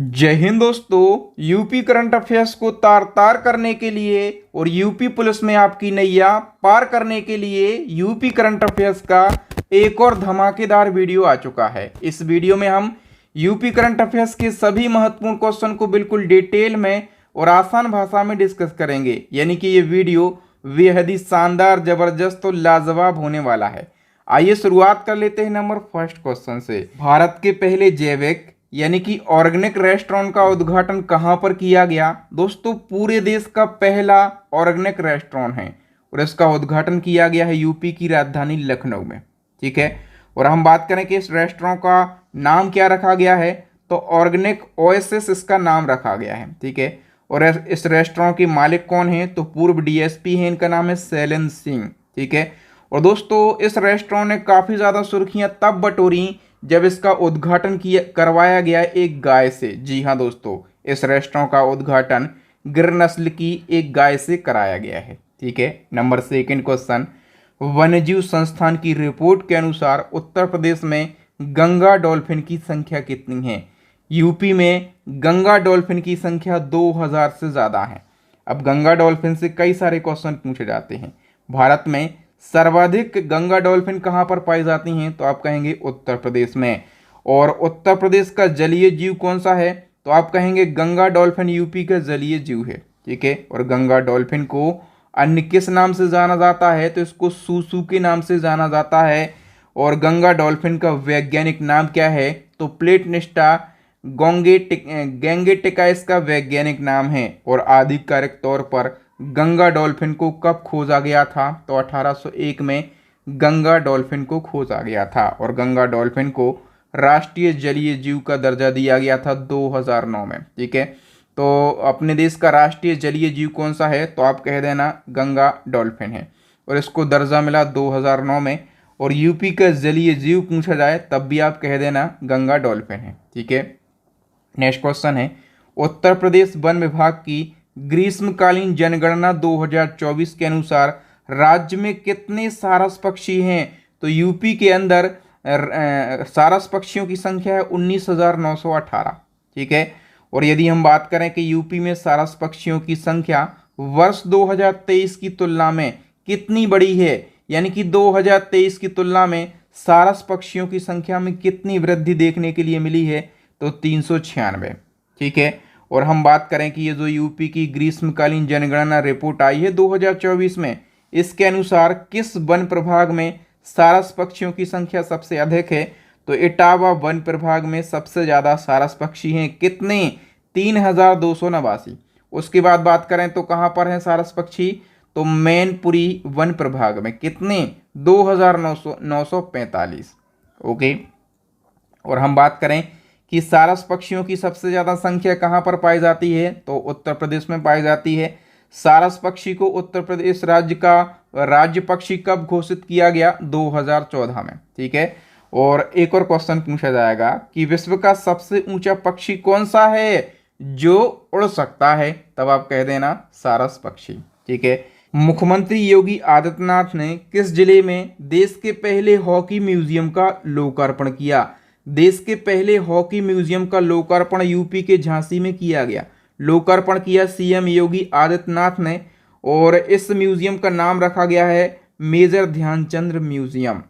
जय हिंद दोस्तों। UP current affairs को तार तार करने के लिए और यूपी पुलिस में आपकी नैया पार करने के लिए यूपी करंट अफेयर्स का एक और धमाकेदार वीडियो आ चुका है। इस वीडियो में हम यूपी करंट अफेयर्स के सभी महत्वपूर्ण क्वेश्चन को बिल्कुल डिटेल में और आसान भाषा में डिस्कस करेंगे। यानी कि ये वीडियो बेहद ही शानदार, जबरदस्त और लाजवाब होने वाला है। आइए शुरुआत कर लेते हैं नंबर फर्स्ट क्वेश्चन से। भारत के पहले जैविक यानी कि ऑर्गेनिक रेस्टोरेंट का उद्घाटन कहां पर किया गया? दोस्तों, पूरे देश का पहला ऑर्गेनिक रेस्टोरेंट है और इसका उद्घाटन किया गया है यूपी की राजधानी लखनऊ में। ठीक है, और हम बात करें कि इस रेस्टोरेंट का नाम क्या रखा गया है, तो ऑर्गेनिक ओएसिस इसका नाम रखा गया है। ठीक है, और इस रेस्टोरेंट के मालिक कौन है? तो पूर्व डीएसपी हैं, इनका नाम है शैलेंद्र सिंह। ठीक है, और दोस्तों इस रेस्टोरेंट ने काफ़ी ज़्यादा सुर्खियां तब बटोरी जब इसका उद्घाटन करवाया गया एक गाय से। जी हाँ दोस्तों, इस रेस्टोरेंट का उद्घाटन गिर नस्ल की एक गाय से कराया गया है। ठीक है, नंबर सेकंड क्वेश्चन। वन्यजीव संस्थान की रिपोर्ट के अनुसार उत्तर प्रदेश में गंगा डॉल्फिन की संख्या कितनी है? यूपी में गंगा डॉल्फिन की संख्या 2000 से ज़्यादा है। अब गंगा डॉल्फिन से कई सारे क्वेश्चन पूछे जाते हैं। भारत में सर्वाधिक गंगा डॉल्फिन कहाँ पर पाई जाती हैं? तो आप कहेंगे उत्तर प्रदेश में। और उत्तर प्रदेश का जलीय जीव कौन सा है? तो आप कहेंगे गंगा डॉल्फिन यूपी का जलीय जीव है। ठीक है, और गंगा डॉल्फिन को अन्य किस नाम से जाना जाता है? तो इसको सूसू के नाम से जाना जाता है। और गंगा डॉल्फिन का वैज्ञानिक नाम क्या है? तो प्लेटनिस्टा गैंगेटिका इसका वैज्ञानिक नाम है। और आधिकारिक तौर पर गंगा डॉल्फिन को कब खोजा गया था? तो 1801 में गंगा डॉल्फिन को खोजा गया था। और गंगा डॉल्फिन को राष्ट्रीय जलीय जीव का दर्जा दिया गया था 2009 में। ठीक है, तो अपने देश का राष्ट्रीय जलीय जीव कौन सा है? तो आप कह देना गंगा डॉल्फिन है, और इसको दर्जा मिला 2009 में। और यूपी का जलीय जीव पूछा जाए तब भी आप कह देना गंगा डॉल्फिन है। ठीक है, नेक्स्ट क्वेश्चन है। उत्तर प्रदेश वन विभाग की ग्रीष्मकालीन जनगणना 2024 के अनुसार राज्य में कितने सारस पक्षी हैं? तो यूपी के अंदर सारस पक्षियों की संख्या है 19,918। ठीक है, और यदि हम बात करें कि यूपी में सारस पक्षियों की संख्या वर्ष 2023 की तुलना में कितनी बड़ी है, यानी कि 2023 की तुलना में सारस पक्षियों की संख्या में कितनी वृद्धि देखने के लिए मिली है? तो 396। ठीक है, और हम बात करें कि ये जो यूपी की ग्रीष्मकालीन जनगणना रिपोर्ट आई है 2024 में, इसके अनुसार किस वन प्रभाग में सारस पक्षियों की संख्या सबसे अधिक है? तो इटावा वन प्रभाग में सबसे ज़्यादा सारस पक्षी हैं। कितने? 3289। उसके बाद बात करें तो कहाँ पर हैं सारस पक्षी? तो मैनपुरी वन प्रभाग में। कितने? 2945। ओके, और हम बात करें कि सारस पक्षियों की सबसे ज़्यादा संख्या कहाँ पर पाई जाती है? तो उत्तर प्रदेश में पाई जाती है। सारस पक्षी को उत्तर प्रदेश राज्य का राज्य पक्षी कब घोषित किया गया? 2014 में। ठीक है, और एक और क्वेश्चन पूछा जाएगा कि विश्व का सबसे ऊंचा पक्षी कौन सा है जो उड़ सकता है? तब आप कह देना सारस पक्षी। ठीक है, मुख्यमंत्री योगी आदित्यनाथ ने किस जिले में देश के पहले हॉकी म्यूजियम का लोकार्पण किया? देश के पहले हॉकी म्यूजियम का लोकार्पण यूपी के झांसी में किया गया। लोकार्पण किया सीएम योगी आदित्यनाथ ने, और इस म्यूजियम का नाम रखा गया है major Dhyanchand museum.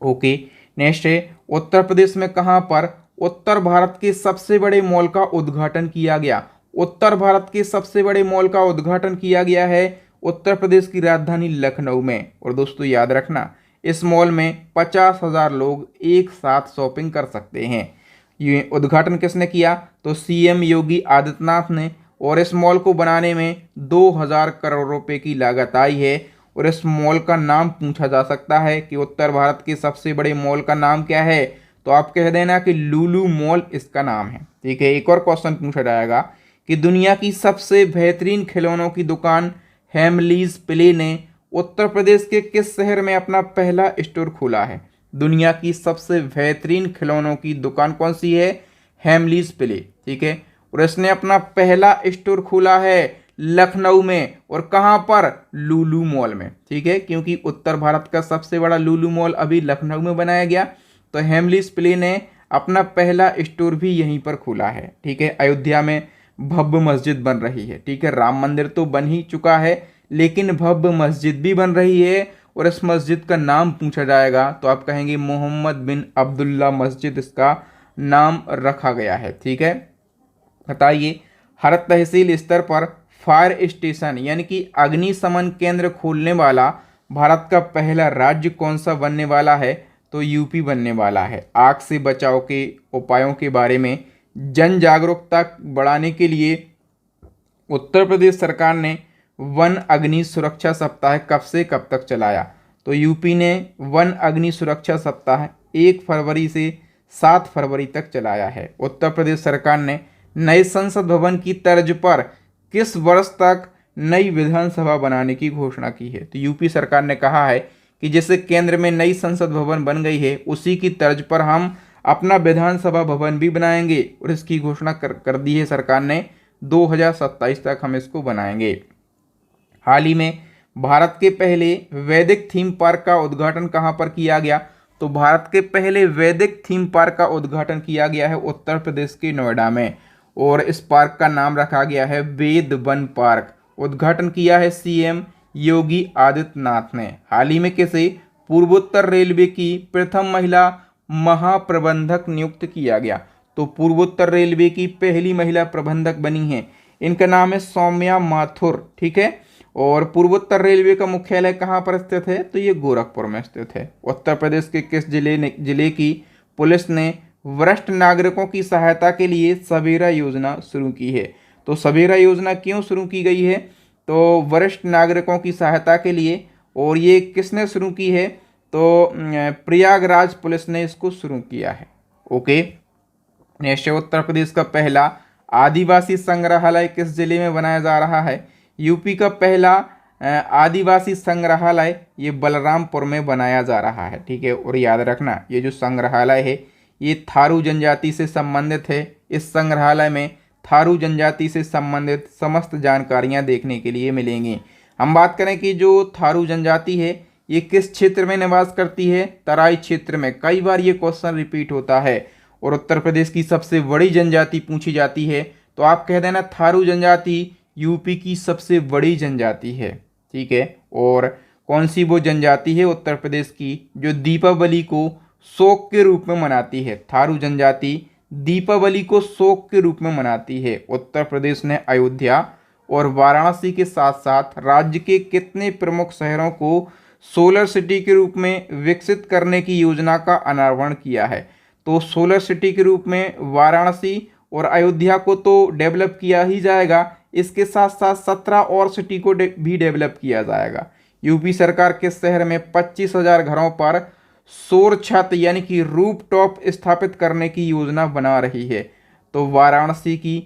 Okay, next है। उत्तर प्रदेश में कहां पर उत्तर भारत के सबसे बड़े मॉल का उद्घाटन किया गया? उत्तर भारत के सबसे बड़े मॉल का उद्घाटन किया गया है उत्तर प्रदेश की राजधानी लखनऊ में। और दोस्तों याद रखना, इस मॉल में 50,000 लोग एक साथ शॉपिंग कर सकते हैं। ये उद्घाटन किसने किया? तो सीएम योगी आदित्यनाथ ने। और इस मॉल को बनाने में 2000 करोड़ रुपए की लागत आई है। और इस मॉल का नाम पूछा जा सकता है कि उत्तर भारत के सबसे बड़े मॉल का नाम क्या है? तो आप कह देना कि लुलु मॉल इसका नाम है। ठीक है, एक और क्वेश्चन पूछा जाएगा कि दुनिया की सबसे बेहतरीन खिलौनों की दुकान हेमलीज प्ले ने उत्तर प्रदेश के किस शहर में अपना पहला स्टोर खोला है? दुनिया की सबसे बेहतरीन खिलौनों की दुकान कौन सी है? हेमलीज प्ले। ठीक है, और इसने अपना पहला स्टोर खोला है लखनऊ में। और कहाँ पर? लुलु मॉल में। ठीक है, क्योंकि उत्तर भारत का सबसे बड़ा लुलु मॉल अभी लखनऊ में बनाया गया। तो हेमलीज प्ले ने अपना पहला स्टोर भी यहीं पर खुला है। ठीक है, अयोध्या में भव्य मस्जिद बन रही है। ठीक है, राम मंदिर तो बन ही चुका है, लेकिन भव्य मस्जिद भी बन रही है, और इस मस्जिद का नाम पूछा जाएगा तो आप कहेंगे मोहम्मद बिन अब्दुल्ला मस्जिद इसका नाम रखा गया है। ठीक है, बताइए हर तहसील स्तर पर फायर स्टेशन यानी कि अग्निशमन केंद्र खोलने वाला भारत का पहला राज्य कौन सा बनने वाला है? तो यूपी बनने वाला है। आग से बचाव के उपायों के बारे में जन जागरूकता बढ़ाने के लिए उत्तर प्रदेश सरकार ने वन अग्नि सुरक्षा सप्ताह कब से कब तक चलाया? तो यूपी ने वन अग्नि सुरक्षा सप्ताह 1 फरवरी से 7 फरवरी तक चलाया है। उत्तर प्रदेश सरकार ने नए संसद भवन की तर्ज पर किस वर्ष तक नई विधानसभा बनाने की घोषणा की है? तो यूपी सरकार ने कहा है कि जैसे केंद्र में नई संसद भवन बन गई है, उसी की तर्ज पर हम अपना विधानसभा भवन भी बनाएंगे, और इसकी घोषणा कर दी है सरकार ने 2027 तक हम इसको बनाएंगे। हाल ही में भारत के पहले वैदिक थीम पार्क का उद्घाटन कहाँ पर किया गया? तो भारत के पहले वैदिक थीम पार्क का उद्घाटन किया गया है उत्तर प्रदेश के नोएडा में, और इस पार्क का नाम रखा गया है वेद वन पार्क। उद्घाटन किया है सीएम योगी आदित्यनाथ ने। हाल ही में किसे पूर्वोत्तर रेलवे की प्रथम महिला महाप्रबंधक नियुक्त किया गया? तो पूर्वोत्तर रेलवे की पहली महिला प्रबंधक बनी है, इनका नाम है सौम्या माथुर। ठीक है, और पूर्वोत्तर रेलवे का मुख्यालय कहाँ पर स्थित है? तो ये गोरखपुर में स्थित है। उत्तर प्रदेश के किस जिले की पुलिस ने वरिष्ठ नागरिकों की सहायता के लिए सवेरा योजना शुरू की है? तो सवेरा योजना क्यों शुरू की गई है? तो वरिष्ठ नागरिकों की सहायता के लिए, और ये किसने शुरू की है? तो प्रयागराज पुलिस ने इसको शुरू किया है। ओके, नेक्स्ट उत्तर प्रदेश का पहला आदिवासी संग्रहालय किस जिले में बनाया जा रहा है? यूपी का पहला आदिवासी संग्रहालय ये बलरामपुर में बनाया जा रहा है। ठीक है, और याद रखना ये जो संग्रहालय है ये थारू जनजाति से संबंधित है। इस संग्रहालय में थारू जनजाति से संबंधित समस्त जानकारियां देखने के लिए मिलेंगी। हम बात करें कि जो थारू जनजाति है ये किस क्षेत्र में निवास करती है? तराई क्षेत्र में। कई बार ये क्वेश्चन रिपीट होता है। और उत्तर प्रदेश की सबसे बड़ी जनजाति पूछी जाती है तो आप कह देना थारू जनजाति यूपी की सबसे बड़ी जनजाति है। ठीक है, और कौन सी वो जनजाति है उत्तर प्रदेश की जो दीपावली को शोक के रूप में मनाती है? थारू जनजाति दीपावली को शोक के रूप में मनाती है। उत्तर प्रदेश ने अयोध्या और वाराणसी के साथ साथ राज्य के कितने प्रमुख शहरों को सोलर सिटी के रूप में विकसित करने की योजना का अनावरण किया है? तो सोलर सिटी के रूप में वाराणसी और अयोध्या को तो डेवलप किया ही जाएगा, इसके साथ साथ 17 और सिटी को भी डेवलप किया जाएगा। यूपी सरकार किस शहर में 25,000 घरों पर सौर छत यानी कि रूफटॉप स्थापित करने की योजना बना रही है? तो वाराणसी की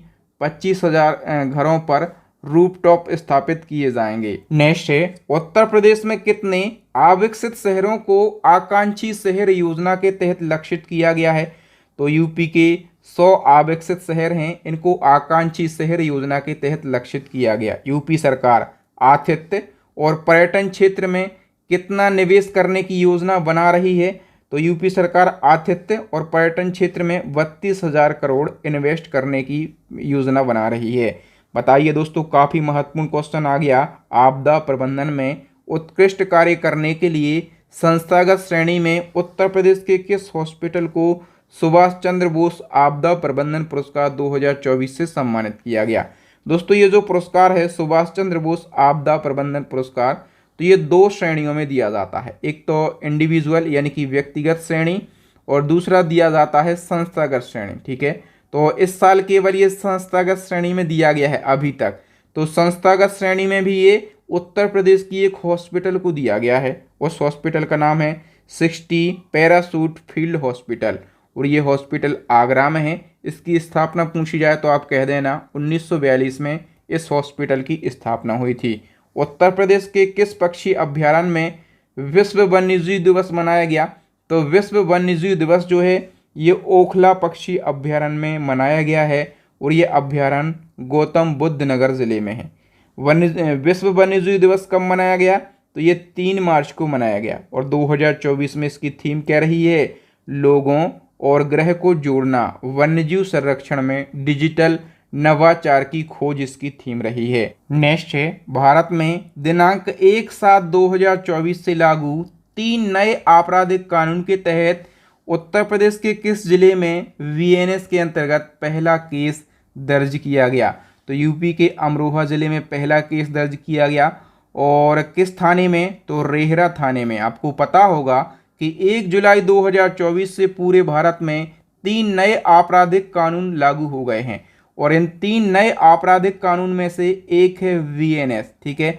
25,000 घरों पर रूफटॉप स्थापित किए जाएंगे। नेक्स्ट है उत्तर प्रदेश में कितने अविकसित शहरों को आकांक्षी शहर योजना के तहत लक्षित किया गया है? तो यूपी के 100 अविकसित शहर हैं, इनको आकांक्षी शहर योजना के तहत लक्षित किया गया। यूपी सरकार आतिथ्य और पर्यटन क्षेत्र में कितना निवेश करने की योजना बना रही है? तो यूपी सरकार आतिथ्य और पर्यटन क्षेत्र में 32,000 करोड़ इन्वेस्ट करने की योजना बना रही है। बताइए दोस्तों, काफ़ी महत्वपूर्ण क्वेश्चन आ गया। आपदा प्रबंधन में उत्कृष्ट कार्य करने के लिए संस्थागत श्रेणी में उत्तर प्रदेश के किस हॉस्पिटल को सुभाष चंद्र बोस आपदा प्रबंधन पुरस्कार 2024 से सम्मानित किया गया? दोस्तों ये जो पुरस्कार है सुभाष चंद्र बोस आपदा प्रबंधन पुरस्कार, तो ये 2 श्रेणियों में दिया जाता है। एक तो इंडिविजुअल यानी कि व्यक्तिगत श्रेणी, और दूसरा दिया जाता है संस्थागत श्रेणी। ठीक है, तो इस साल केवल ये संस्थागत श्रेणी में दिया गया है अभी तक। तो संस्थागत श्रेणी में भी ये उत्तर प्रदेश की एक हॉस्पिटल को दिया गया है। उस हॉस्पिटल का नाम है 60 पैराशूट फील्ड हॉस्पिटल, और ये हॉस्पिटल आगरा में है। इसकी स्थापना पूछी जाए तो आप कह देना 1942 में इस हॉस्पिटल की स्थापना हुई थी। उत्तर प्रदेश के किस पक्षी अभ्यारण्य में विश्व वन्यजीव दिवस मनाया गया? तो विश्व वन्यजीव दिवस जो है ये ओखला पक्षी अभ्यारण्य में मनाया गया है, और ये अभ्यारण्य गौतम बुद्ध नगर जिले में है। विश्व वन्यजीव दिवस कब मनाया गया? तो ये 3 मार्च को मनाया गया, और 2024 में इसकी थीम क्या रही है? लोगों और ग्रह को जोड़ना, वन्यजीव संरक्षण में डिजिटल नवाचार की खोज इसकी थीम रही है। नेक्स्ट है, भारत में दिनांक 1/7/2024 से लागू 3 नए आपराधिक कानून के तहत उत्तर प्रदेश के किस जिले में वीएनएस के अंतर्गत पहला केस दर्ज किया गया? तो यूपी के अमरोहा जिले में पहला केस दर्ज किया गया। और किस थाने में? तो रेहरा थाने में। आपको पता होगा कि 1 जुलाई 2024 से पूरे भारत में 3 नए आपराधिक कानून लागू हो गए हैं और इन 3 नए आपराधिक कानून में से एक है वीएनएस। ठीक है,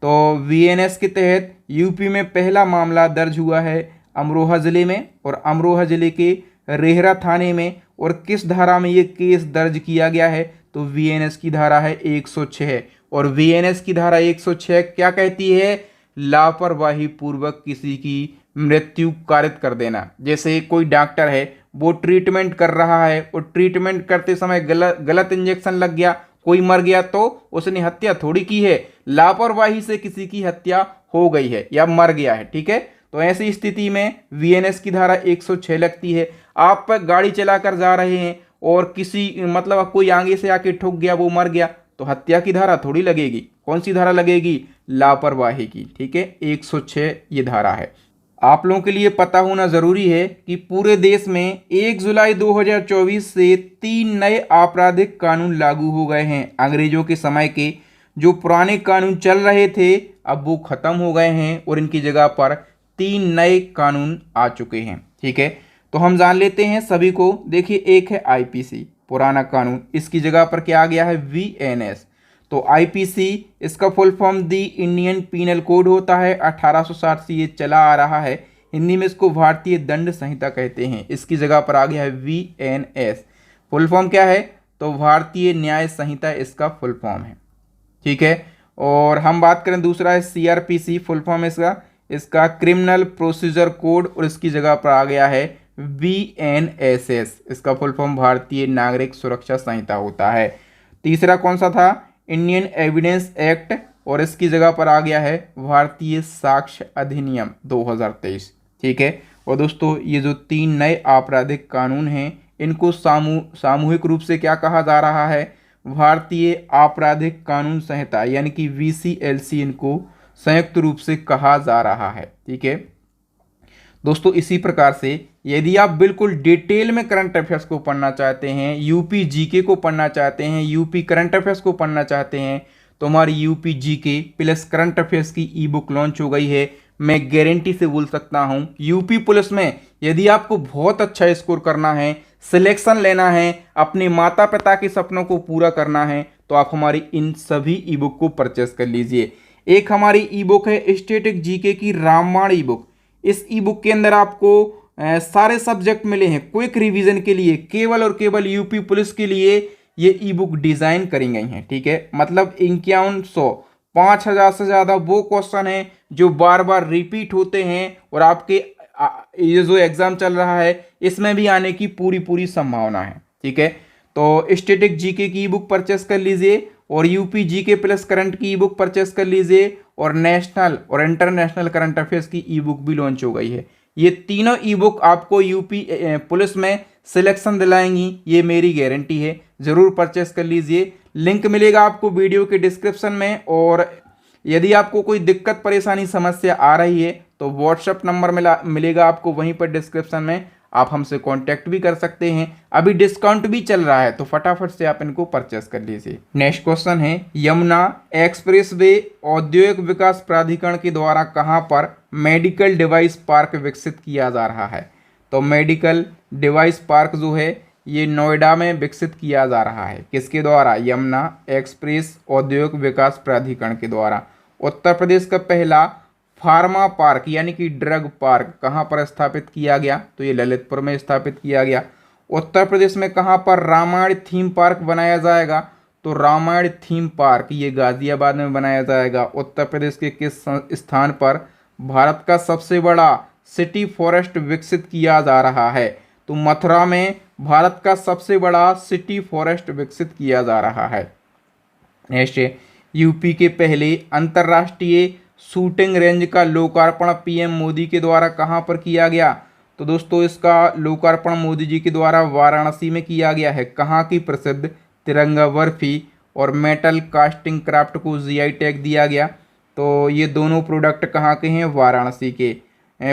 तो वीएनएस के तहत यूपी में पहला मामला दर्ज हुआ है अमरोहा ज़िले में और अमरोहा ज़िले के रेहरा थाने में। और किस धारा में ये केस दर्ज किया गया है? तो वीएनएस की धारा है 106 और वीएनएस की धारा 106 क्या कहती है? लापरवाही पूर्वक किसी की मृत्यु कारित कर देना। जैसे कोई डॉक्टर है, वो ट्रीटमेंट कर रहा है और ट्रीटमेंट करते समय गलत इंजेक्शन लग गया, कोई मर गया, तो उसने हत्या थोड़ी की है, लापरवाही से किसी की हत्या हो गई है या मर गया है। ठीक है, तो ऐसी स्थिति में वीएनएस की धारा 106 लगती है। आप गाड़ी चलाकर जा रहे हैं और किसी मतलब कोई आगे से आके ठुक गया, वो मर गया, तो हत्या की धारा थोड़ी लगेगी। कौन सी धारा लगेगी? लापरवाही की। ठीक है, 106 ये धारा है। आप लोगों के लिए पता होना जरूरी है कि पूरे देश में 1 जुलाई 2024 से 3 नए आपराधिक कानून लागू हो गए हैं। अंग्रेजों के समय के जो पुराने कानून चल रहे थे अब वो खत्म हो गए हैं और इनकी जगह पर 3 नए कानून आ चुके हैं। ठीक है, तो हम जान लेते हैं सभी को। देखिए, एक है आईपीसी पुराना कानून, इसकी जगह पर क्या आ गया है? वीएनएस। तो आईपीसी इसका फुल फॉर्म दी इंडियन पीनल कोड होता है, 1860 से ये चला आ रहा है। हिंदी में इसको भारतीय दंड संहिता कहते हैं। इसकी जगह पर आ गया है वीएनएस। फुल फॉर्म क्या है? तो भारतीय न्याय संहिता इसका फुल फॉर्म है। ठीक है, और हम बात करें दूसरा है सीआरपीसी, फुल फॉर्म इसका क्रिमिनल प्रोसीजर कोड और इसकी जगह पर आ गया है वीएनएसएस। इसका फुल फॉर्म भारतीय नागरिक सुरक्षा संहिता होता है। तीसरा कौन सा था? इंडियन एविडेंस एक्ट और इसकी जगह पर आ गया है भारतीय साक्ष्य अधिनियम 2023। ठीक है, और दोस्तों ये जो 3 नए आपराधिक कानून हैं इनको सामूहिक रूप से क्या कहा जा रहा है? भारतीय आपराधिक कानून संहिता यानी कि वीसीएलसी इनको संयुक्त रूप से कहा जा रहा है। ठीक है दोस्तों, इसी प्रकार से यदि आप बिल्कुल डिटेल में करंट अफेयर्स को पढ़ना चाहते हैं, यूपी जीके को पढ़ना चाहते हैं, यूपी करंट अफेयर्स को पढ़ना चाहते हैं, तो हमारी UP GK plus current affairs की ई बुक लॉन्च हो गई है। मैं गारंटी से बोल सकता हूं यूपी पुलिस में यदि आपको बहुत अच्छा स्कोर करना है, सिलेक्शन लेना है, अपने माता पिता के सपनों को पूरा करना है, तो आप हमारी इन सभी ई बुक को परचेस कर लीजिए। एक हमारी ई बुक है स्टैटिक जीके की रामबाण ई बुक। इस ई बुक के अंदर आपको सारे सब्जेक्ट मिले हैं क्विक रिवीजन के लिए, केवल और केवल यूपी पुलिस के लिए ये ई बुक डिज़ाइन करी गई हैं। ठीक है, मतलब 5100 से ज़्यादा वो क्वेश्चन हैं जो बार बार रिपीट होते हैं और आपके ये जो एग्ज़ाम चल रहा है इसमें भी आने की पूरी संभावना है। ठीक है, तो स्टैटिक जीके की ई बुक परचेस कर लीजिए और यूपी जीके प्लस करंट की ई बुक परचेस कर लीजिए और नेशनल और इंटरनेशनल करंट अफेयर्स की ई बुक भी लॉन्च हो गई है। ये तीनों ई बुक आपको यूपी पुलिस में सिलेक्शन दिलाएंगी, ये मेरी गारंटी है। ज़रूर परचेस कर लीजिए, लिंक मिलेगा आपको वीडियो के डिस्क्रिप्शन में। और यदि आपको कोई दिक्कत परेशानी समस्या आ रही है तो व्हाट्सएप नंबर मिलेगा आपको वहीं पर डिस्क्रिप्शन में, आप हमसे कांटेक्ट भी कर सकते हैं। अभी डिस्काउंट भी चल रहा है तो फटाफट से आप इनको परचेस कर लीजिए। नेक्स्ट क्वेश्चन है, यमुना एक्सप्रेसवे औद्योगिक विकास प्राधिकरण के द्वारा कहां पर मेडिकल डिवाइस पार्क विकसित किया जा रहा है? तो मेडिकल डिवाइस पार्क जो है ये नोएडा में विकसित किया जा रहा है। किसके द्वारा? यमुना एक्सप्रेस औद्योगिक विकास प्राधिकरण के द्वारा। उत्तर प्रदेश का पहला फार्मा पार्क यानी कि ड्रग पार्क कहाँ पर स्थापित किया गया? तो ये ललितपुर में स्थापित किया गया। उत्तर प्रदेश में कहाँ पर रामायण थीम पार्क बनाया जाएगा? तो रामायण थीम पार्क ये गाजियाबाद में बनाया जाएगा। उत्तर प्रदेश के किस स्थान पर भारत का सबसे बड़ा सिटी फॉरेस्ट विकसित किया जा रहा है? तो मथुरा में भारत का सबसे बड़ा सिटी फॉरेस्ट विकसित किया जा रहा है। नेक्स्ट, यूपी के पहले अंतर्राष्ट्रीय शूटिंग रेंज का लोकार्पण पीएम मोदी के द्वारा कहां पर किया गया? तो दोस्तों इसका लोकार्पण मोदी जी के द्वारा वाराणसी में किया गया है। कहाँ की प्रसिद्ध तिरंगा बर्फी और मेटल कास्टिंग क्राफ्ट को जीआई टैग दिया गया। तो ये दोनों प्रोडक्ट कहाँ के हैं? वाराणसी के।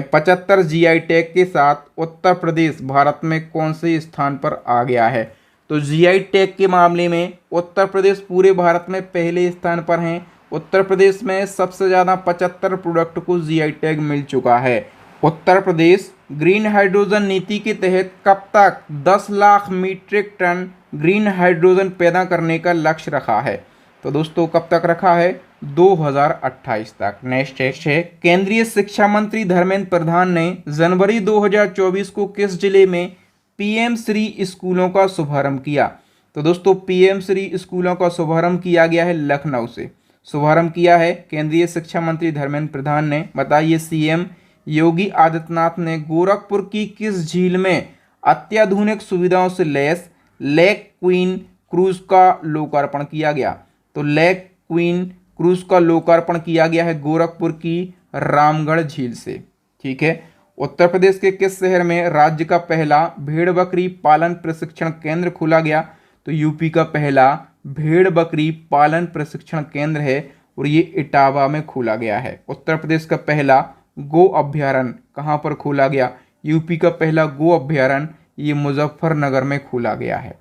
75 जीआई टैग के साथ उत्तर प्रदेश भारत में कौन से स्थान पर आ गया है? तो जीआई टैग के मामले में उत्तर प्रदेश पूरे भारत में पहले स्थान पर हैं। उत्तर प्रदेश में सबसे ज़्यादा 75 प्रोडक्ट को जीआई टैग मिल चुका है। उत्तर प्रदेश ग्रीन हाइड्रोजन नीति के तहत कब तक 10 lakh metric tonne green hydrogen पैदा करने का लक्ष्य रखा है? तो दोस्तों कब तक रखा है? 2028 तक। नेक्स्ट है, केंद्रीय शिक्षा मंत्री धर्मेंद्र प्रधान ने जनवरी 2024 को किस जिले में पीएम श्री स्कूलों का शुभारंभ किया? तो दोस्तों पीएम श्री स्कूलों का शुभारंभ किया गया है लखनऊ से। शुभारंभ किया है केंद्रीय शिक्षा मंत्री धर्मेंद्र प्रधान ने। बताइए सीएम योगी आदित्यनाथ ने गोरखपुर की किस झील में अत्याधुनिक सुविधाओं से लैस लेक क्वीन क्रूज का लोकार्पण किया गया? तो लेक क्वीन क्रूज का लोकार्पण किया गया है गोरखपुर की रामगढ़ झील से। ठीक है। उत्तर प्रदेश के किस शहर में राज्य का पहला भेड़ बकरी पालन प्रशिक्षण केंद्र खोला गया? तो यूपी का पहला भेड़ बकरी पालन प्रशिक्षण केंद्र है और ये इटावा में खोला गया है। उत्तर प्रदेश का पहला गो अभ्यारण्य कहाँ पर खोला गया? यूपी का पहला गो अभ्यारण्य ये मुजफ्फरनगर में खोला गया है।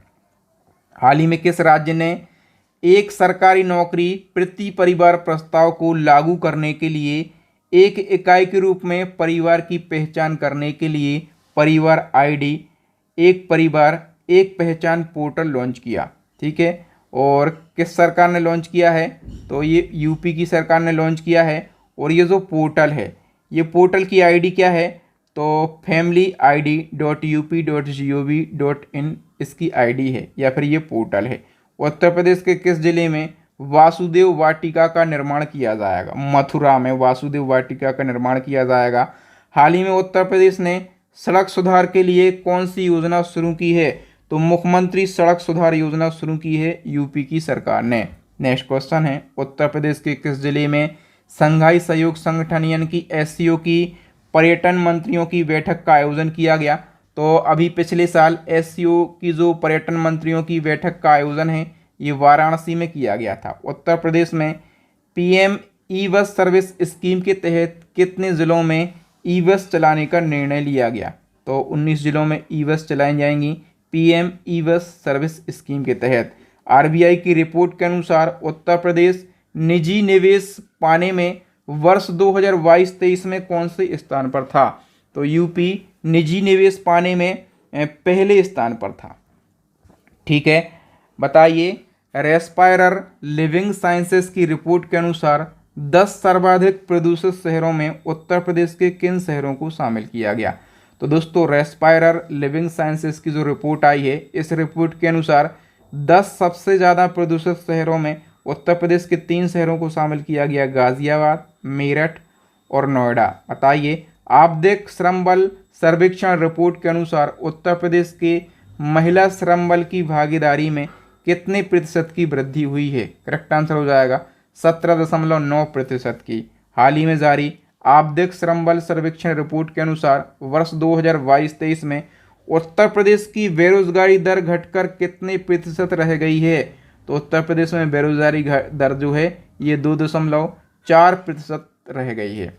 हाल ही में किस राज्य ने एक सरकारी नौकरी प्रति परिवार प्रस्ताव को लागू करने के लिए एक इकाई के रूप में परिवार की पहचान करने के लिए परिवार आईडी एक परिवार एक पहचान पोर्टल लॉन्च किया? ठीक है। और किस सरकार ने लॉन्च किया है? तो ये यूपी की सरकार ने लॉन्च किया है। और ये जो पोर्टल है, ये पोर्टल की आईडी क्या है? तो familyid.up.gov.in इसकी आईडी है या फिर ये पोर्टल है। उत्तर प्रदेश के किस जिले में वासुदेव वाटिका का निर्माण किया जाएगा? मथुरा में वासुदेव वाटिका का निर्माण किया जाएगा। हाल ही में उत्तर प्रदेश ने सड़क सुधार के लिए कौन सी योजना शुरू की है? तो मुख्यमंत्री सड़क सुधार योजना शुरू की है यूपी की सरकार ने। नेक्स्ट क्वेश्चन है, उत्तर प्रदेश के किस जिले में संघाई सहयोग संगठन यानी कि एससीओ की पर्यटन मंत्रियों की बैठक का आयोजन किया गया? तो अभी पिछले साल एससीओ की जो पर्यटन मंत्रियों की बैठक का आयोजन है ये वाराणसी में किया गया था। उत्तर प्रदेश में पीएम ई बस सर्विस स्कीम के तहत कितने ज़िलों में ई बस चलाने का निर्णय लिया गया? तो 19 ज़िलों में ई बस चलाई जाएंगी पीएम ई बस सर्विस स्कीम के तहत। आरबीआई की रिपोर्ट के अनुसार उत्तर प्रदेश निजी निवेश पाने में वर्ष 2022-23 में कौन से स्थान पर था? तो यूपी निजी निवेश पाने में पहले स्थान पर था। ठीक है। बताइए, रेस्पायरर लिविंग साइंसेस की रिपोर्ट के अनुसार 10 सर्वाधिक प्रदूषित शहरों में उत्तर प्रदेश के किन शहरों को शामिल किया गया? तो दोस्तों रेस्पायरर लिविंग साइंसेस की जो रिपोर्ट आई है, इस रिपोर्ट के अनुसार 10 सबसे ज़्यादा प्रदूषित शहरों में उत्तर प्रदेश के 3 शहरों को शामिल किया गया, गाजियाबाद, मेरठ और नोएडा। बताइए, आपदेख श्रम बल सर्वेक्षण रिपोर्ट के अनुसार उत्तर प्रदेश के महिला श्रम बल की भागीदारी में कितने प्रतिशत की वृद्धि हुई है? करेक्ट आंसर हो जाएगा 17.9% की। हाल ही में जारी आपदेख श्रम बल सर्वेक्षण रिपोर्ट के अनुसार वर्ष 2022-23 में उत्तर प्रदेश की बेरोजगारी दर घटकर कितने प्रतिशत रह गई है? तो उत्तर प्रदेश में बेरोजगारी दर जो है ये 2.4% रह गई है।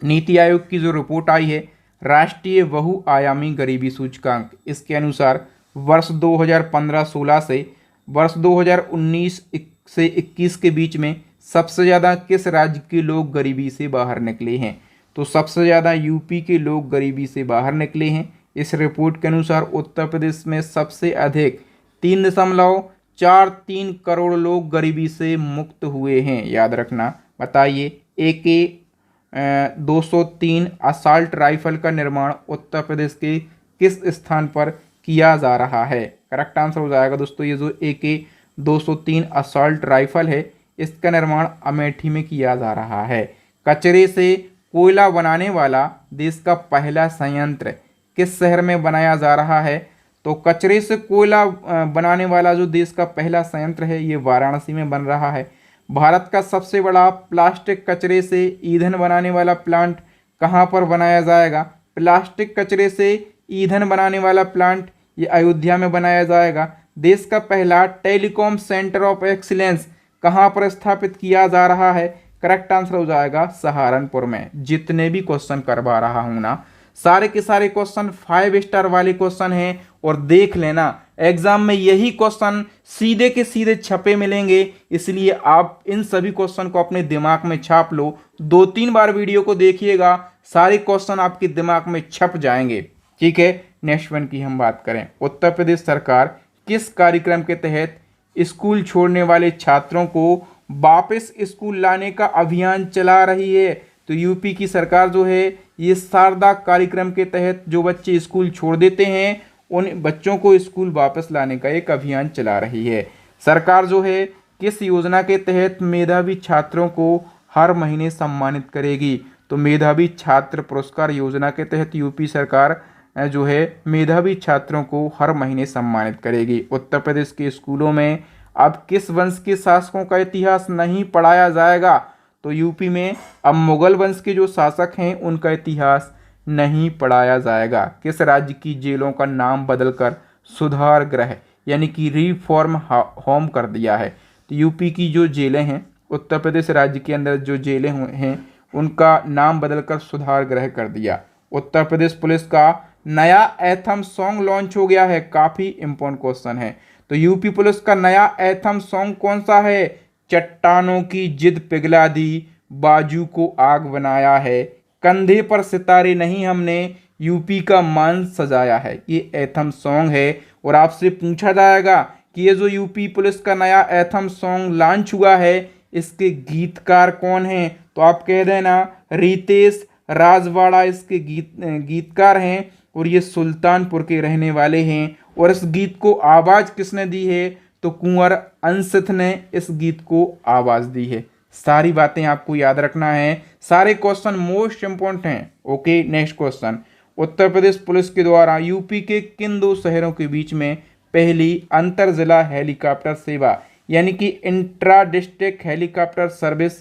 नीति आयोग की जो रिपोर्ट आई है राष्ट्रीय बहुआयामी गरीबी सूचकांक, इसके अनुसार वर्ष 2015-16 से वर्ष 2019 से 21 के बीच में सबसे ज़्यादा किस राज्य के लोग गरीबी से बाहर निकले हैं? तो सबसे ज़्यादा यूपी के लोग गरीबी से बाहर निकले हैं। इस रिपोर्ट के अनुसार उत्तर प्रदेश में सबसे अधिक 3.43 करोड़ लोग गरीबी से मुक्त हुए हैं, याद रखना। बताइए, AK-203 असॉल्ट राइफल का निर्माण उत्तर प्रदेश के किस स्थान पर किया जा रहा है? करेक्ट आंसर हो जाएगा दोस्तों ये जो AK-203 असॉल्ट राइफल है इसका निर्माण अमेठी में किया जा रहा है। कचरे से कोयला बनाने वाला देश का पहला संयंत्र किस शहर में बनाया जा रहा है? तो कचरे से कोयला बनाने वाला जो देश का पहला संयंत्र है ये वाराणसी में बन रहा है। भारत का सबसे बड़ा प्लास्टिक कचरे से ईंधन बनाने वाला प्लांट कहाँ पर बनाया जाएगा? प्लास्टिक कचरे से ईंधन बनाने वाला प्लांट ये अयोध्या में बनाया जाएगा। देश का पहला टेलीकॉम सेंटर ऑफ एक्सीलेंस कहाँ पर स्थापित किया जा रहा है? करेक्ट आंसर हो जाएगा सहारनपुर में। जितने भी क्वेश्चन करवा रहा हूं ना, सारे के सारे क्वेश्चन 5 स्टार वाले क्वेश्चन हैं, और देख लेना एग्जाम में यही क्वेश्चन सीधे के सीधे छपे मिलेंगे, इसलिए आप इन सभी क्वेश्चन को अपने दिमाग में छाप लो। 2-3 बार वीडियो को देखिएगा, सारे क्वेश्चन आपके दिमाग में छप जाएंगे। ठीक है, नेक्स्ट वन की हम बात करें। उत्तर प्रदेश सरकार किस कार्यक्रम के तहत स्कूल छोड़ने वाले छात्रों को वापस स्कूल लाने का अभियान चला रही है? तो यूपी की सरकार जो है ये शारदा कार्यक्रम के तहत जो बच्चे स्कूल छोड़ देते हैं उन बच्चों को स्कूल वापस लाने का एक अभियान चला रही है। सरकार जो है किस योजना के तहत मेधावी छात्रों को हर महीने सम्मानित करेगी? तो मेधावी छात्र पुरस्कार योजना के तहत यूपी सरकार जो है मेधावी छात्रों को हर महीने सम्मानित करेगी। उत्तर प्रदेश के स्कूलों में अब किस वंश के शासकों का इतिहास नहीं पढ़ाया जाएगा? तो यूपी में अब मुगल वंश के जो शासक हैं उनका इतिहास नहीं पढ़ाया जाएगा। किस राज्य की जेलों का नाम बदलकर सुधार गृह यानी कि रिफॉर्म होम कर दिया है? तो यूपी की जो जेलें हैं, उत्तर प्रदेश राज्य के अंदर जो जेलें हैं उनका नाम बदलकर सुधार गृह कर दिया। उत्तर प्रदेश पुलिस का नया एथम सॉन्ग लॉन्च हो गया है। काफ़ी इंपॉर्टेंट क्वेश्चन है। तो यूपी पुलिस का नया एथम सॉन्ग कौन सा है? चट्टानों की जिद पिघला दी, बाजू को आग बनाया है, कंधे पर सितारे नहीं हमने यूपी का मान सजाया है। ये एथम सॉन्ग है, और आपसे पूछा जाएगा कि ये जो यूपी पुलिस का नया एथम सॉन्ग लॉन्च हुआ है इसके गीतकार कौन हैं? तो आप कह देना रितेश राजवाड़ा इसके गीतकार हैं, और ये सुल्तानपुर के रहने वाले हैं। और इस गीत को आवाज़ किसने दी है? तो कुंवर अंशित ने इस गीत को आवाज़ दी है। सारी बातें आपको याद रखना है, सारे क्वेश्चन मोस्ट इंपॉर्टेंट हैं। Okay, next question. Uttar Pradesh police के द्वारा यूपी के किन 2 शहरों के बीच में पहली अंतर जिला हेलीकॉप्टर सेवा यानी कि इंट्रा डिस्ट्रिक्ट हेलीकॉप्टर सर्विस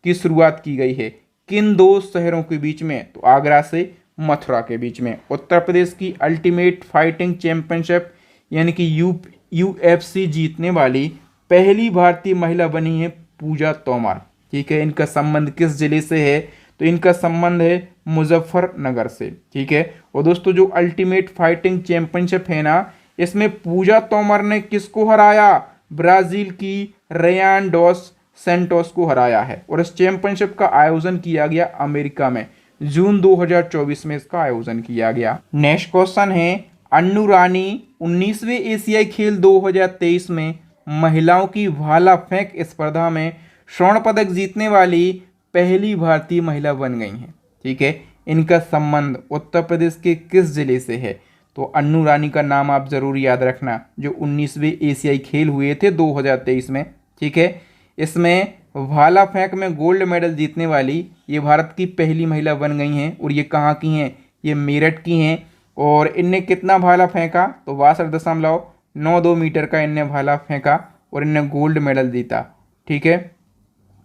की शुरुआत की गई है? किन 2 शहरों के बीच में? तो आगरा से मथुरा के बीच में। उत्तर प्रदेश की अल्टीमेट फाइटिंग चैंपियनशिप यानी कि UFC जीतने वाली पहली भारतीय महिला बनी है पूजा तोमर। ठीक है, इनका संबंध किस जिले से है? तो इनका संबंध है मुजफ्फरनगर से। ठीक है, और दोस्तों जो अल्टीमेट फाइटिंग चैंपियनशिप है ना, इसमें पूजा तोमर ने किसको हराया? ब्राजील की रेयान डॉस सेंटोस को हराया है। और इस चैंपियनशिप का आयोजन किया गया अमेरिका में, जून 2024 में इसका आयोजन किया गया। नेक्स्ट क्वेश्चन है, अन्नू रानी 19वें एशियाई खेल 2023 में महिलाओं की भाला फेंक स्पर्धा में स्वर्ण पदक जीतने वाली पहली भारतीय महिला बन गई हैं। ठीक है, इनका संबंध उत्तर प्रदेश के किस जिले से है? तो अन्नू रानी का नाम आप जरूर याद रखना, जो 19वें एशियाई खेल हुए थे 2023 में। ठीक है, इसमें भाला फेंक में गोल्ड मेडल जीतने वाली ये भारत की पहली महिला बन गई हैं। और ये कहाँ की हैं? ये मेरठ की हैं। और इनने कितना भाला फेंका? तो 62.92 मीटर का इनने भाला फेंका और इनने गोल्ड मेडल जीता। ठीक है,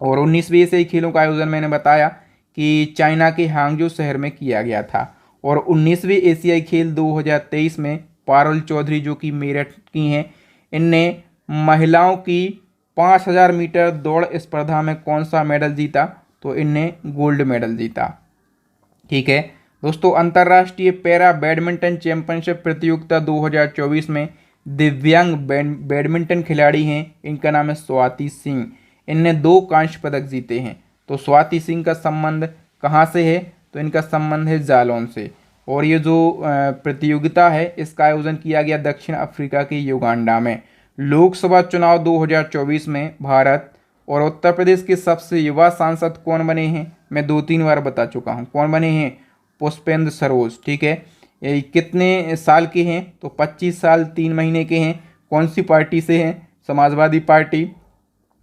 और 19वीं एशियाई खेलों का आयोजन मैंने बताया कि चाइना के हांगजो शहर में किया गया था। और 19वीं एशियाई खेल 2023 में पारुल चौधरी जो कि मेरठ की हैं, इनने महिलाओं की 5000 मीटर दौड़ स्पर्धा में कौन सा मेडल जीता? तो इनने गोल्ड मेडल जीता। ठीक है दोस्तों, अंतर्राष्ट्रीय पैरा बैडमिंटन चैंपियनशिप प्रतियोगिता 2024 में दिव्यांग बैडमिंटन खिलाड़ी हैं, इनका नाम है स्वाति सिंह। इनने 2 कांस्य पदक जीते हैं। तो स्वाति सिंह का संबंध कहाँ से है? तो इनका संबंध है जालौन से। और ये जो प्रतियोगिता है इसका आयोजन किया गया दक्षिण अफ्रीका के युगांडा में। लोकसभा चुनाव 2024 में भारत और उत्तर प्रदेश के सबसे युवा सांसद कौन बने हैं? मैं 2-3 बार बता चुका हूँ कौन बने हैं। पुष्पेंद्र सरोज। ठीक है, ये कितने साल के हैं? तो 25 साल 3 महीने के हैं। कौन सी पार्टी से हैं? समाजवादी पार्टी।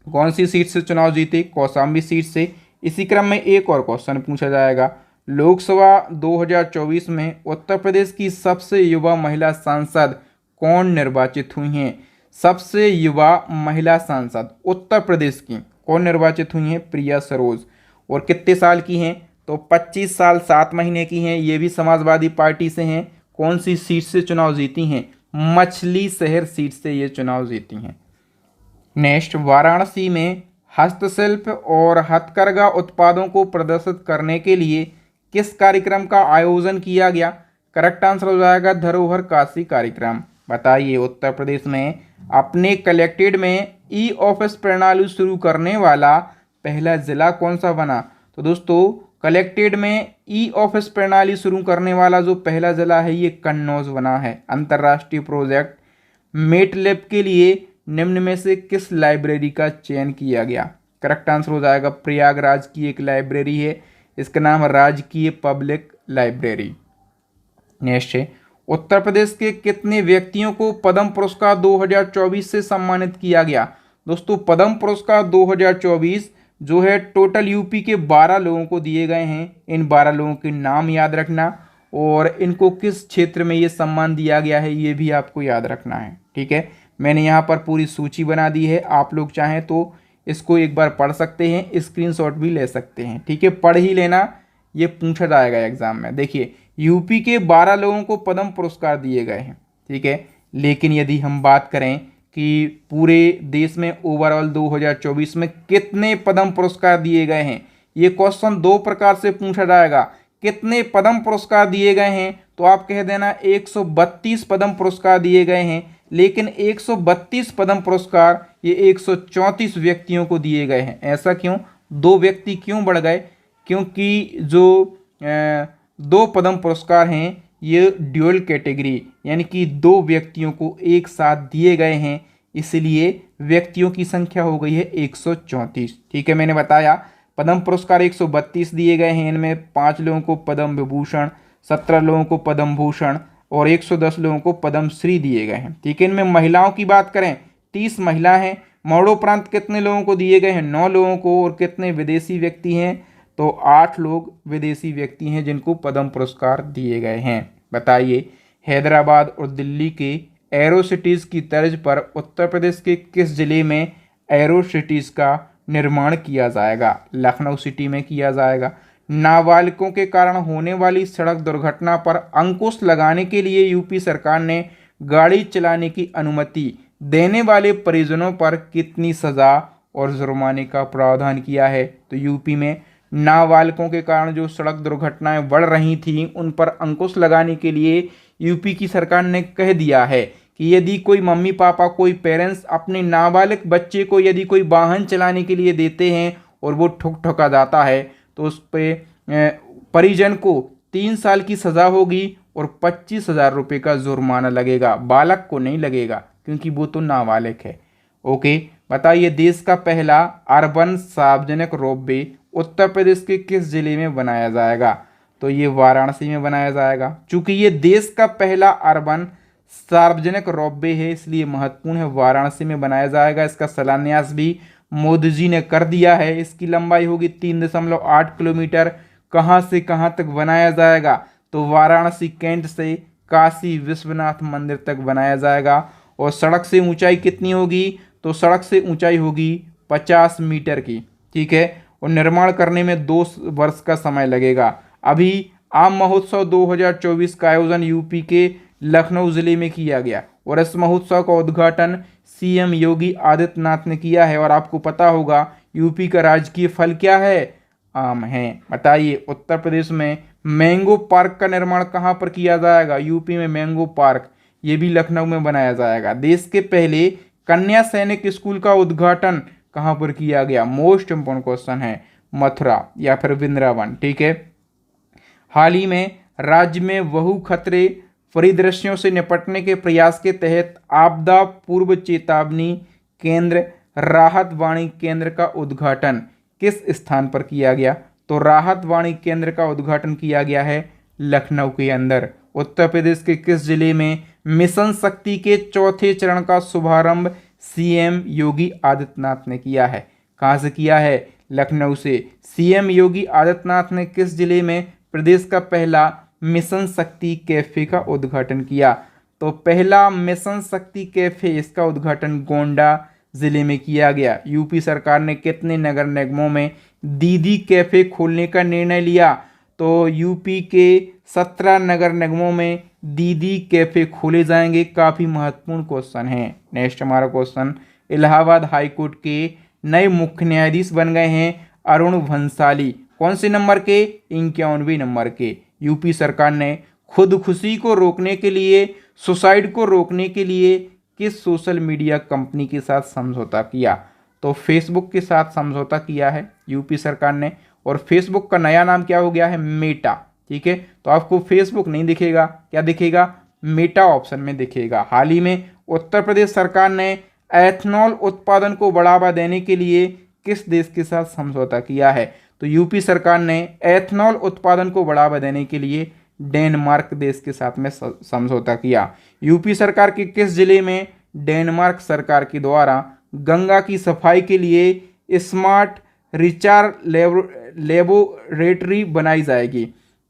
कौन सी सीट से चुनाव जीते? कौशाम्बी सीट से। इसी क्रम में एक और क्वेश्चन पूछा जाएगा, लोकसभा 2024 में उत्तर प्रदेश की सबसे युवा महिला सांसद कौन निर्वाचित हुई हैं? सबसे युवा महिला सांसद उत्तर प्रदेश की कौन निर्वाचित हुई हैं? प्रिया सरोज। और कितने साल की हैं? तो 25 साल 7 महीने की हैं। ये भी समाजवादी पार्टी से हैं। कौन सी सीट से चुनाव जीती हैं? मछली शहर सीट से ये चुनाव जीती हैं। नेक्स्ट, वाराणसी में हस्तशिल्प और हथकरघा उत्पादों को प्रदर्शित करने के लिए किस कार्यक्रम का आयोजन किया गया? करेक्ट आंसर हो जाएगा धरोहर काशी कार्यक्रम। बताइए, उत्तर प्रदेश में अपने कलेक्टेड में ई ऑफिस प्रणाली शुरू करने वाला पहला जिला कौन सा बना? तो दोस्तों, कलेक्टेड में ई ऑफिस प्रणाली शुरू करने वाला जो पहला जिला है ये कन्नौज बना है। अंतर्राष्ट्रीय प्रोजेक्ट मेटलैब के लिए निम्न में से किस लाइब्रेरी का चयन किया गया? करेक्ट आंसर हो जाएगा प्रयागराज की एक लाइब्रेरी है, इसका नाम राजकीय पब्लिक लाइब्रेरी। नेक्स्ट है, उत्तर प्रदेश के कितने व्यक्तियों को पद्म पुरस्कार 2024 से सम्मानित किया गया? दोस्तों, पद्म पुरस्कार 2024 जो है टोटल यूपी के 12 लोगों को दिए गए हैं। इन 12 लोगों के नाम याद रखना और इनको किस क्षेत्र में ये सम्मान दिया गया है ये भी आपको याद रखना है। ठीक है, मैंने यहाँ पर पूरी सूची बना दी है, आप लोग चाहें तो इसको एक बार पढ़ सकते हैं, स्क्रीनशॉट भी ले सकते हैं। ठीक है, पढ़ ही लेना, ये पूछा जाएगा एग्जाम में। देखिए, यूपी के 12 लोगों को पद्म पुरस्कार दिए गए हैं। ठीक है, लेकिन यदि हम बात करें कि पूरे देश में ओवरऑल 2024 में कितने पद्म पुरस्कार दिए गए हैं, ये क्वेश्चन दो प्रकार से पूछा जाएगा। कितने पद्म पुरस्कार दिए गए हैं तो आप कह देना 132 पद्म पुरस्कार दिए गए हैं, लेकिन 132 पद्म पुरस्कार ये 134 व्यक्तियों को दिए गए हैं। ऐसा क्यों? 2 व्यक्ति क्यों बढ़ गए? क्योंकि जो 2 पद्म पुरस्कार हैं ये ड्यूअल कैटेगरी यानी कि 2 व्यक्तियों को एक साथ दिए गए हैं, इसलिए व्यक्तियों की संख्या हो गई है 134। ठीक है, मैंने बताया पद्म पुरस्कार 132 दिए गए हैं, इनमें 5 लोगों को पद्म विभूषण, 17 लोगों को पद्म भूषण और 110 लोगों को पद्म श्री दिए गए हैं। ठीक है, इनमें महिलाओं की बात करें 30 महिला हैं। मरणोपरांत कितने लोगों को दिए गए हैं? 9 लोगों को। और कितने विदेशी व्यक्ति हैं? तो 8 लोग विदेशी व्यक्ति हैं जिनको पद्म पुरस्कार दिए गए हैं। बताइए, हैदराबाद और दिल्ली के एरो सिटीज़ की तर्ज पर उत्तर प्रदेश के किस जिले में एरो सिटीज़ का निर्माण किया जाएगा? लखनऊ सिटी में किया जाएगा। नाबालिगों के कारण होने वाली सड़क दुर्घटना पर अंकुश लगाने के लिए यूपी सरकार ने गाड़ी चलाने की अनुमति देने वाले परिजनों पर कितनी सज़ा और जुर्माने का प्रावधान किया है? तो यूपी में नाबालिगों के कारण जो सड़क दुर्घटनाएं बढ़ रही थीं उन पर अंकुश लगाने के लिए यूपी की सरकार ने कह दिया है कि यदि कोई मम्मी पापा, कोई पेरेंट्स अपने नाबालिग बच्चे को यदि कोई वाहन चलाने के लिए देते हैं और वो ठुका जाता है तो उस पर परिजन को 3 साल की सज़ा होगी और 25,000 रुपये का जुर्माना लगेगा। बालक को नहीं लगेगा क्योंकि वो तो नाबालिग है। ओके, बताइए, देश का पहला अर्बन सार्वजनिक रोपवे उत्तर प्रदेश के किस जिले में बनाया जाएगा? तो ये वाराणसी में बनाया जाएगा। चूंकि ये देश का पहला अर्बन सार्वजनिक रोपवे है इसलिए महत्वपूर्ण है, वाराणसी में बनाया जाएगा। इसका शिलान्यास भी मोदी जी ने कर दिया है। इसकी लंबाई होगी 3.8 किलोमीटर। कहाँ से कहाँ तक बनाया जाएगा? तो वाराणसी कैंट से काशी विश्वनाथ मंदिर तक बनाया जाएगा। और सड़क से ऊंचाई कितनी होगी? तो सड़क से ऊंचाई होगी 50 मीटर की। ठीक है, और निर्माण करने में 2 वर्ष का समय लगेगा। अभी आम महोत्सव 2024 का आयोजन यूपी के लखनऊ जिले में किया गया और इस महोत्सव का उद्घाटन सीएम योगी आदित्यनाथ ने किया है। और आपको पता होगा यूपी का राजकीय फल क्या है? आम है। बताइए, उत्तर प्रदेश में मैंगो पार्क का निर्माण कहाँ पर किया जाएगा? यूपी में मैंगो पार्क, ये भी लखनऊ में बनाया जाएगा। देश के पहले कन्या सैनिक स्कूल का उद्घाटन कहाँ पर किया गया? मोस्ट इंपोर्टेंट क्वेश्चन है, मथुरा या फिर वृंदावन। ठीक है, हाल ही में राज्य में बहु खतरे परिदृश्यों से निपटने के प्रयास के तहत आपदा पूर्व चेतावनी केंद्र राहत वाणी केंद्र का उद्घाटन किस स्थान पर किया गया? तो राहत वाणी केंद्र का उद्घाटन किया गया है लखनऊ के अंदर। उत्तर प्रदेश के किस जिले में मिशन शक्ति के 4थे चरण का शुभारंभ सीएम योगी आदित्यनाथ ने किया है? कहाँ से किया है? लखनऊ से। सीएम योगी आदित्यनाथ ने किस जिले में प्रदेश का पहला मिशन शक्ति कैफे का उद्घाटन किया? तो पहला मिशन शक्ति कैफे, इसका उद्घाटन गोंडा जिले में किया गया। यूपी सरकार ने कितने नगर निगमों में दीदी कैफ़े खोलने का निर्णय लिया। तो यूपी के 17 नगर निगमों में दीदी कैफ़े खोले जाएंगे। काफ़ी महत्वपूर्ण क्वेश्चन है। नेक्स्ट हमारा क्वेश्चन, इलाहाबाद हाई कोर्ट के नए मुख्य न्यायाधीश बन गए हैं अरुण भंसाली। कौन से नंबर के? 51वें नंबर के। यूपी सरकार ने खुदकुशी को रोकने के लिए, सुसाइड को रोकने के लिए किस सोशल मीडिया कंपनी के साथ समझौता किया? तो फेसबुक के साथ समझौता किया है यूपी सरकार ने। और फेसबुक का नया नाम क्या हो गया है? मेटा। ठीक है, तो आपको फेसबुक नहीं दिखेगा, क्या दिखेगा? मेटा ऑप्शन में दिखेगा। हाल ही में उत्तर प्रदेश सरकार ने एथनॉल उत्पादन को बढ़ावा देने के लिए किस देश के साथ समझौता किया है? तो यूपी सरकार ने एथनॉल उत्पादन को बढ़ावा देने के लिए डेनमार्क देश के साथ में समझौता किया। यूपी सरकार के किस जिले में डेनमार्क सरकार के द्वारा गंगा की सफाई के लिए स्मार्ट रिचार्ज लेबोरेटरी बनाई जाएगी?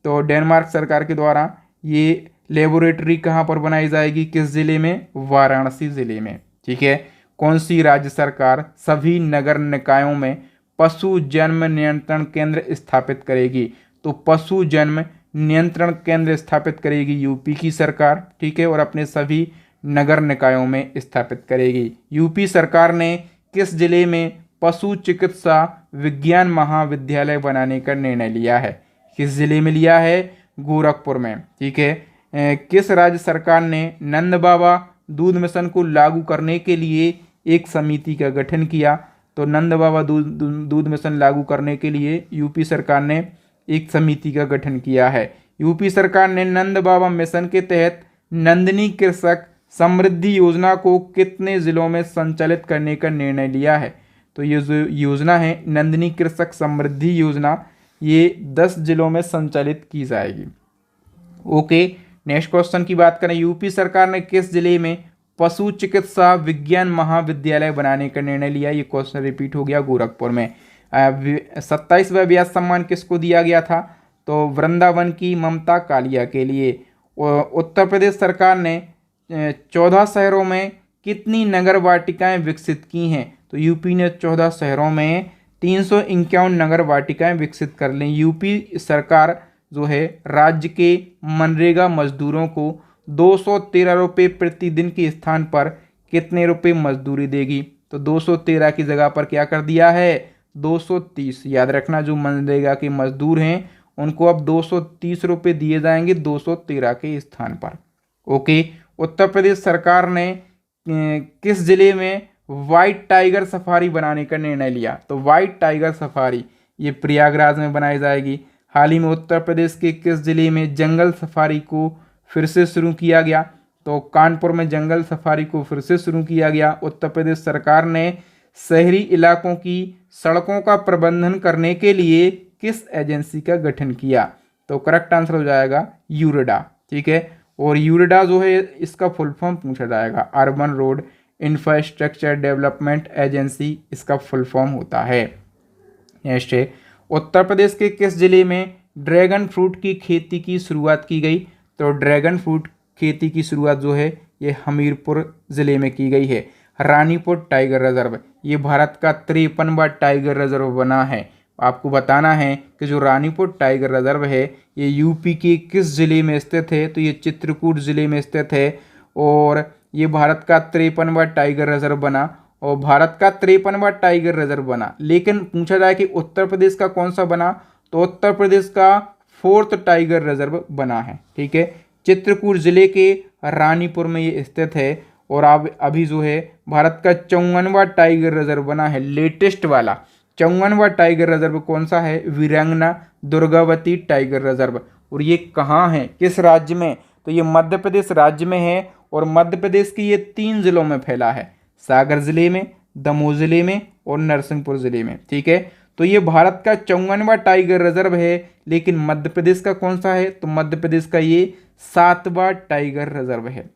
तो डेनमार्क सरकार के द्वारा ये लेबोरेटरी कहाँ पर बनाई जाएगी? किस जिले में? वाराणसी जिले में। ठीक है, कौन सी राज्य सरकार सभी नगर निकायों में पशु जन्म नियंत्रण केंद्र स्थापित करेगी? तो पशु जन्म नियंत्रण केंद्र स्थापित करेगी यूपी की सरकार। ठीक है, और अपने सभी नगर निकायों में स्थापित करेगी। यूपी सरकार ने किस जिले में पशु चिकित्सा विज्ञान महाविद्यालय बनाने का निर्णय लिया है? किस जिले में लिया है? गोरखपुर में। ठीक है, किस राज्य सरकार ने नंद बाबा दूध मिशन को लागू करने के लिए एक समिति का गठन किया? तो नंद बाबा दूध मिशन लागू करने के लिए यूपी सरकार ने एक समिति का गठन किया है। यूपी सरकार ने नंद बाबा मिशन के तहत नंदिनी कृषक समृद्धि योजना को कितने जिलों में संचालित करने का निर्णय लिया है? तो ये जो योजना है नंदिनी कृषक समृद्धि योजना, ये 10 जिलों में संचालित की जाएगी। ओके, नेक्स्ट क्वेश्चन की बात करें, यूपी सरकार ने किस जिले में पशु चिकित्सा विज्ञान महाविद्यालय बनाने का निर्णय लिया? ये क्वेश्चन रिपीट हो गया, गोरखपुर में। 27वां व्यास सम्मान किसको दिया गया था? तो वृंदावन की ममता कालिया के लिए। उत्तर प्रदेश सरकार ने 14 शहरों में कितनी नगर वाटिकाएं विकसित की हैं? तो यूपी ने 14 शहरों में 351 नगर वाटिकाएं विकसित कर ली। यूपी सरकार जो है राज्य के मनरेगा मजदूरों को 213 रुपये प्रतिदिन के स्थान पर कितने रुपये मजदूरी देगी? तो 213 की जगह पर क्या कर दिया है? 230। याद रखना, जो मनरेगा के मजदूर हैं उनको अब 230 रुपये दिए जाएंगे 213 के स्थान पर। ओके, उत्तर प्रदेश सरकार ने किस जिले में व्हाइट टाइगर सफारी बनाने का निर्णय लिया? तो व्हाइट टाइगर सफारी ये प्रयागराज में बनाई जाएगी। हाल ही में उत्तर प्रदेश के किस जिले में जंगल सफारी को फिर से शुरू किया गया? तो कानपुर में जंगल सफारी को फिर से शुरू किया गया। उत्तर प्रदेश सरकार ने शहरी इलाकों की सड़कों का प्रबंधन करने के लिए किस एजेंसी का गठन किया? तो करेक्ट आंसर हो जाएगा यूरेडा। ठीक है, और यूरेडा जो है इसका फुल फॉर्म पूछा जाएगा, urban road infrastructure development agency इसका फुल फॉर्म होता है। नेक्स्ट है, उत्तर प्रदेश के किस जिले में ड्रैगन फ्रूट की खेती की शुरुआत की गई? तो ड्रैगन फ्रूट खेती की शुरुआत जो है ये हमीरपुर ज़िले में की गई है। रानीपुर टाइगर रिजर्व ये भारत का 53वां टाइगर रिजर्व बना है। आपको बताना है कि जो रानीपुर टाइगर रिजर्व है ये यूपी के किस ज़िले में स्थित है? तो ये चित्रकूट ज़िले में स्थित है और ये भारत का 53वां टाइगर रिजर्व बना और भारत का 53वां टाइगर रिजर्व बना। लेकिन पूछा जाए कि उत्तर प्रदेश का कौन सा बना? तो उत्तर प्रदेश का 4th टाइगर रिजर्व बना है। ठीक है, चित्रकूट जिले के रानीपुर में ये स्थित है और अब अभी जो है भारत का 54वां टाइगर रिजर्व बना है, लेटेस्ट वाला 54वां टाइगर रिजर्व कौन सा है? वीरांगना दुर्गावती टाइगर रिजर्व। और ये कहाँ है, किस राज्य में? तो ये मध्य प्रदेश राज्य में है और मध्य प्रदेश के ये 3 जिलों में फैला है, सागर जिले में, दमोह जिले में और नरसिंहपुर जिले में। ठीक है, तो ये भारत का 54वां टाइगर रिजर्व है, लेकिन मध्य प्रदेश का कौन सा है? तो मध्य प्रदेश का ये 7वां टाइगर रिजर्व है।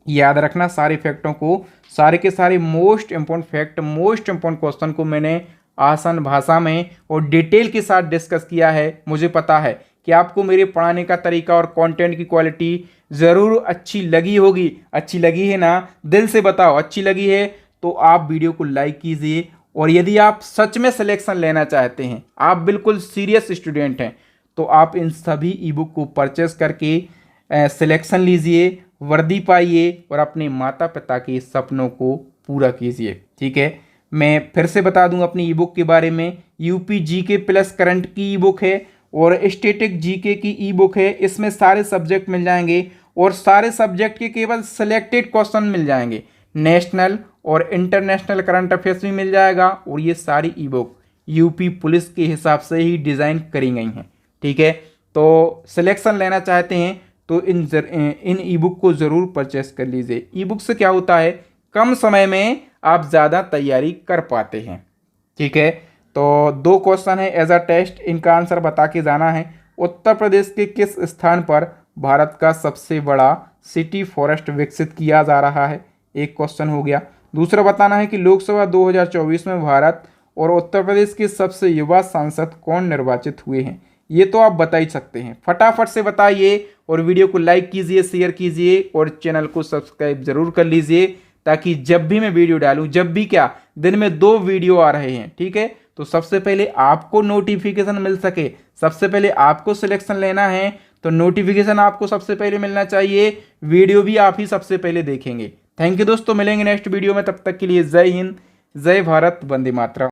याद रखना सारे फैक्टों को, सारे के सारे most important fact, most important question को मैंने आसान भाषा में और डिटेल के साथ डिस्कस किया है। मुझे पता है कि आपको मेरे पढ़ाने का तरीका और कंटेंट की क्वालिटी ज़रूर अच्छी लगी होगी। अच्छी लगी है ना? दिल से बताओ अच्छी लगी है तो आप वीडियो को लाइक कीजिए और यदि आप सच में सिलेक्शन लेना चाहते हैं, आप बिल्कुल सीरियस स्टूडेंट हैं, तो आप इन सभी ई बुक को परचेस करके सिलेक्शन लीजिए, वर्दी पाइए और अपने माता पिता के सपनों को पूरा कीजिए। ठीक है, मैं फिर से बता दूं अपनी ई बुक के बारे में। यूपी जीके प्लस करंट की ई बुक है और स्टैटिक जीके की ई बुक है। इसमें सारे सब्जेक्ट मिल जाएंगे और सारे सब्जेक्ट के केवल सिलेक्टेड क्वेश्चन मिल जाएंगे। नेशनल और इंटरनेशनल करंट अफेयर्स भी मिल जाएगा और ये सारी ई बुक यूपी पुलिस के हिसाब से ही डिज़ाइन करी गई हैं। ठीक है, तो सिलेक्शन लेना चाहते हैं तो इन ई बुक को ज़रूर परचेस कर लीजिए। ई बुक से क्या होता है, कम समय में आप ज़्यादा तैयारी कर पाते हैं। ठीक है, तो 2 क्वेश्चन है एज अ टेस्ट, इनका आंसर बता के जाना है। उत्तर प्रदेश के किस स्थान पर भारत का सबसे बड़ा सिटी फॉरेस्ट विकसित किया जा रहा है? एक क्वेश्चन हो गया। दूसरा बताना है कि लोकसभा 2024 में भारत और उत्तर प्रदेश के सबसे युवा सांसद कौन निर्वाचित हुए हैं? ये तो आप बता ही सकते हैं, फटाफट से बताइए और वीडियो को लाइक कीजिए, शेयर कीजिए और चैनल को सब्सक्राइब जरूर कर लीजिए, ताकि जब भी मैं वीडियो डालूं, जब भी क्या दिन में 2 वीडियो आ रहे हैं, ठीक है, तो सबसे पहले आपको नोटिफिकेशन मिल सके। सबसे पहले आपको सिलेक्शन लेना है तो नोटिफिकेशन आपको सबसे पहले मिलना चाहिए, वीडियो भी आप ही सबसे पहले देखेंगे। थैंक यू दोस्तों, मिलेंगे नेक्स्ट वीडियो में, तब तक के लिए जय हिंद, जय भारत, वंदे मातरम।